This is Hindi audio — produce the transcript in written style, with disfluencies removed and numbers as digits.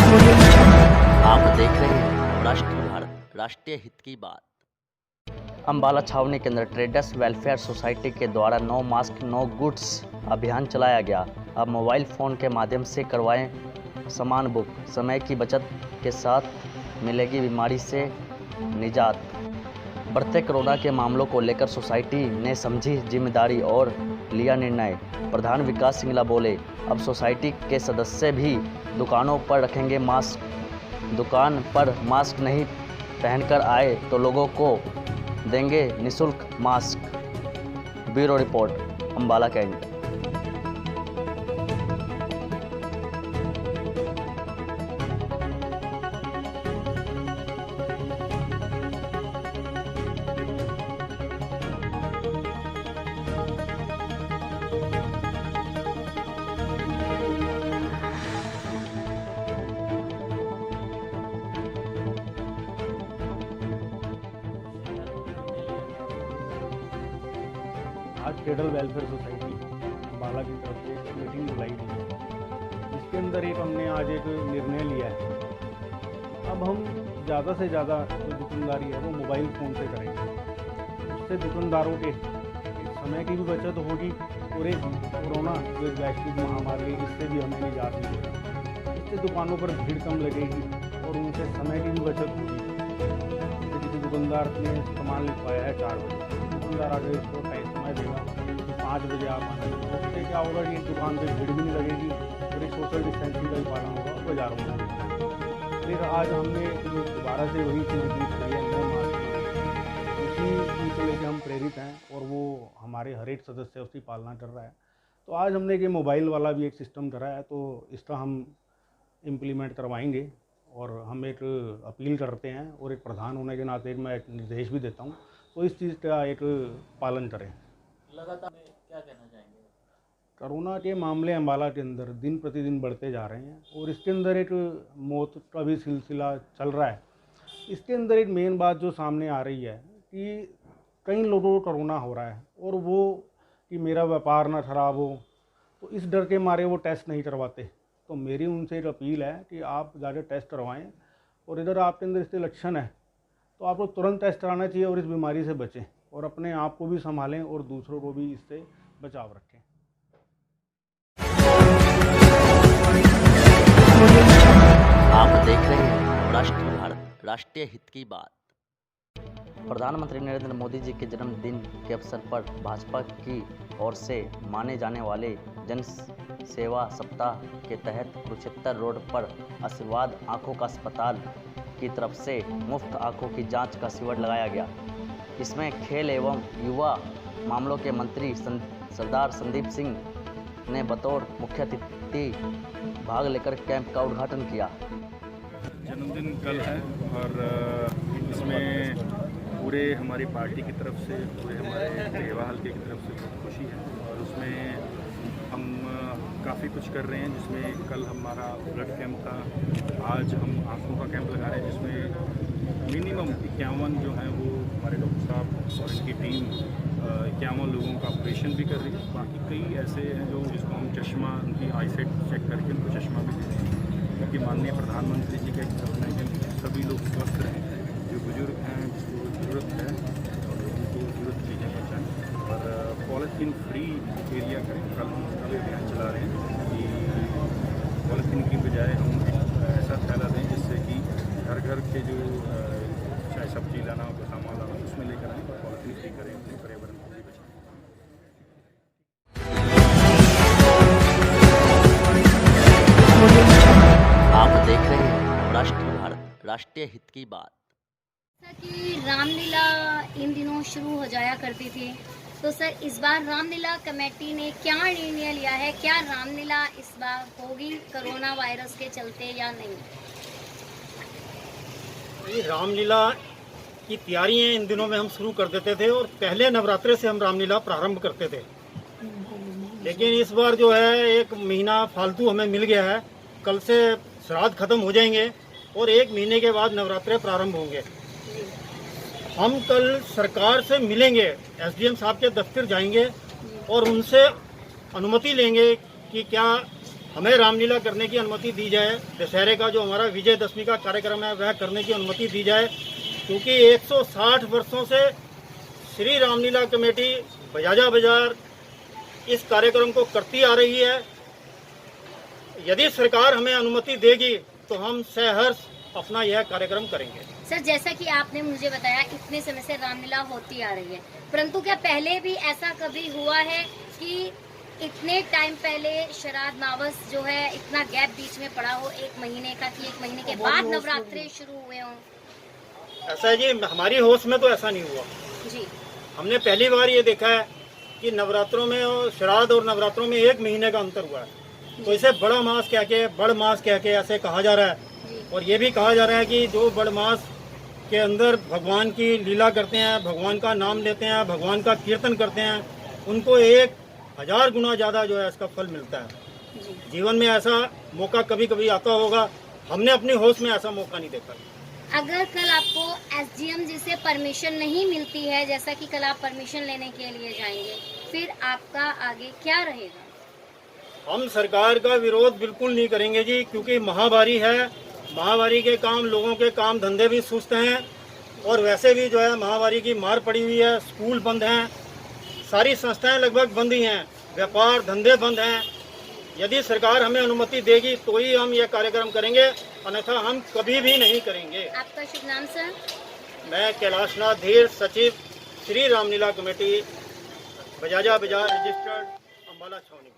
आप देख रहे हैं राष्ट्रीय भारत, राष्ट्रीय हित की बात। अम्बाला छावनी के अंदर ट्रेडर्स वेलफेयर सोसाइटी के द्वारा नो मास्क नो गुड्स अभियान चलाया गया। अब मोबाइल फ़ोन के माध्यम से करवाएं सामान बुक, समय की बचत के साथ मिलेगी बीमारी से निजात। बढ़ते कोरोना के मामलों को लेकर सोसाइटी ने समझी जिम्मेदारी और लिया निर्णय। प्रधान विकास सिंगला बोले, अब सोसाइटी के सदस्य भी दुकानों पर रखेंगे मास्क। दुकान पर मास्क नहीं पहनकर आए तो लोगों को देंगे निःशुल्क mask. Bureau report, Ambala Cantt. आज ट्रेडर वेलफेयर सोसाइटी अम्बाला की तरफ से एक मीटिंग बुलाई गई है, जिसके अंदर हमने आज एक निर्णय लिया है। अब हम ज़्यादा से ज़्यादा जो दुकानदारी है वो मोबाइल फ़ोन से करेंगे। उससे दुकानदारों के समय की भी बचत होगी और एक कोरोना जो एक वैश्विक महामारी है इससे भी हमें निजात मिलेगी। इससे दुकानों पर भीड़ कम लगेगी और उनसे समय की भी बचत होगी। जैसे किसी दुकानदार ने सामान लिखवाया है 4 बजे, दुकानदार आगे इसको समय देगा 5 बजे आप आना। उससे क्या होगा कि दुकान पे भीड़ भी नहीं लगेगी और एक सोशल डिस्टेंसिंग का भी पालन होगा बाज़ारों में। फिर आज हमने दोबारा से वही चीज़ रिपीट करी है, नो मास्क। उसी चीज़ को लेकर हम प्रेरित हैं और वो हमारे हर एक सदस्य उसकी पालना कर रहा है। तो आज हमने ये मोबाइल वाला भी एक सिस्टम करा है, तो इसका हम इम्प्लीमेंट करवाएंगे और हम एक अपील करते हैं और एक प्रधान होने के नाते मैं एक निर्देश भी देता हूँ, तो इस चीज़ का एक पालन करें। लगातार क्या कहना चाहेंगे? कोरोना के मामले अम्बाला के अंदर दिन प्रतिदिन बढ़ते जा रहे हैं और इसके अंदर एक मौत का भी सिलसिला चल रहा है। इसके अंदर एक मेन बात जो सामने आ रही है कि कई लोगों को कोरोना हो रहा है और वो कि मेरा व्यापार ना खराब हो, तो इस डर के मारे वो टेस्ट नहीं करवाते। तो मेरी उनसे एक अपील है कि आप ज़्यादा टेस्ट करवाएं और इधर आपके अंदर इसके लक्षण है तो आपको तुरंत टेस्ट कराना चाहिए और इस बीमारी से बचें और अपने आप को भी संभालें और दूसरों को भी इससे बचाव रखें। आप देख रहे हैं राष्ट्रीय भारत, राष्ट्रीय हित की बात। प्रधानमंत्री नरेंद्र मोदी जी के जन्मदिन के अवसर पर भाजपा की ओर से माने जाने वाले जन सेवा सप्ताह के तहत कुरुक्षेत्र रोड पर आशीर्वाद आंखों का अस्पताल की तरफ से मुफ्त आंखों की जांच का शिविर लगाया गया। इसमें खेल एवं युवा मामलों के मंत्री सरदार संदीप सिंह ने बतौर मुख्य अतिथि भाग लेकर कैंप का उद्घाटन किया। जन्मदिन कल है और इसमें पूरे हमारी पार्टी की तरफ से, पूरे हमारे देवा हल्के की तरफ से बहुत खुशी है और उसमें हम काफ़ी कुछ कर रहे हैं, जिसमें कल हमारा ब्लड कैंप था, आज हम आँखों का कैंप लगा रहे हैं जिसमें मिनिमम 51 जो हैं वो हमारे डॉक्टर साहब और इनकी टीम 51 लोगों का ऑपरेशन भी कर रही है। बाकी कई ऐसे हैं जो जिसको हम चश्मा, उनकी आईसाइट चेक करके उनको चश्मा भी दे रहे हैं, क्योंकि माननीय प्रधानमंत्री जी का एक सपना है कि सभी लोग स्वस्थ रहें, जो बुजुर्ग हैं जिसको ज़रूरत है और उनको ज़रूरत चीज़ें पहुँचाएँ और पॉलीथीन फ्री एरिया करें। कल हम उसका भी अभियान चला रहे हैं कि पॉलीथीन की बजाय हम ऐसा थैला दें जिससे कि घर घर के जो चाहे सब्जी लाना हो, सामान लाना हो, उसमें लेकर आएँ और पॉलीथीन फ्री करें, अपने पर्यावरण को भी बचाएँ। आप देख रहे हैं राष्ट्रीय भारत, राष्ट्रीय हित की बात। जैसा कि रामलीला इन दिनों शुरू हो जाया करती थी, तो सर इस बार रामलीला कमेटी ने क्या निर्णय लिया है? क्या रामलीला इस बार होगी कोरोना वायरस के चलते या नहीं? रामलीला की तैयारियां इन दिनों में हम शुरू कर देते थे और पहले नवरात्रे से हम रामलीला प्रारंभ करते थे, लेकिन इस बार जो है 1 महीना फालतू हमें मिल गया है। कल से श्राद्ध खत्म हो जाएंगे और 1 महीने के बाद नवरात्रे प्रारंभ होंगे। हम कल सरकार से मिलेंगे, एसडीएम साहब के दफ्तर जाएंगे और उनसे अनुमति लेंगे कि क्या हमें रामलीला करने की अनुमति दी जाए, दशहरे का जो हमारा विजयदशमी का कार्यक्रम है वह करने की अनुमति दी जाए, क्योंकि 160 वर्षों से श्री रामलीला कमेटी बजाजा बाजार इस कार्यक्रम को करती आ रही है। यदि सरकार हमें अनुमति देगी तो हम सहर्ष अपना यह कार्यक्रम करेंगे। सर, जैसा कि आपने मुझे बताया इतने समय से रामलीला होती आ रही है, परंतु क्या पहले भी ऐसा कभी हुआ है कि इतने टाइम पहले श्राद्ध मावस जो है इतना गैप बीच में पड़ा हो 1 महीने का, कि 1 महीने के बाद नवरात्रे शुरू हुए हों? ऐसा है जी, हमारी होश में तो ऐसा नहीं हुआ जी। हमने पहली बार ये देखा है कि नवरात्रों में और श्राद्ध और नवरात्रों में 1 महीने का अंतर हुआ है। तो इसे बड़ा मास कह के, बड़ मास कह के ऐसे कहा जा रहा है। और ये भी कहा जा रहा है कि जो बड़ मास के अंदर भगवान की लीला करते हैं, भगवान का नाम लेते हैं, भगवान का कीर्तन करते हैं, उनको 1000 गुना ज़्यादा जो है इसका फल मिलता है। जीवन में ऐसा मौका कभी कभी आता होगा, हमने अपनी होश में ऐसा मौका नहीं देखा। अगर कल आपको एसडीएम जी से परमिशन नहीं मिलती है, जैसा कि कल आप परमिशन लेने के लिए जाएंगे, फिर आपका आगे क्या रहेगा? हम सरकार का विरोध बिल्कुल नहीं करेंगे जी, क्योंकि महामारी है। महामारी के काम, लोगों के काम धंधे भी सुस्त हैं और वैसे भी जो है महामारी की मार पड़ी हुई है। स्कूल बंद हैं, सारी संस्थाएं लगभग बंद ही हैं, व्यापार धंधे बंद हैं। यदि सरकार हमें अनुमति देगी तो ही हम ये कार्यक्रम करेंगे, अन्यथा हम कभी भी नहीं करेंगे। आपका शुभ नाम सर? मैं कैलाशनाथ धीर, सचिव श्री रामलीला कमेटी बजाजा बाजार रजिस्टर्ड, अम्बाला छावनी।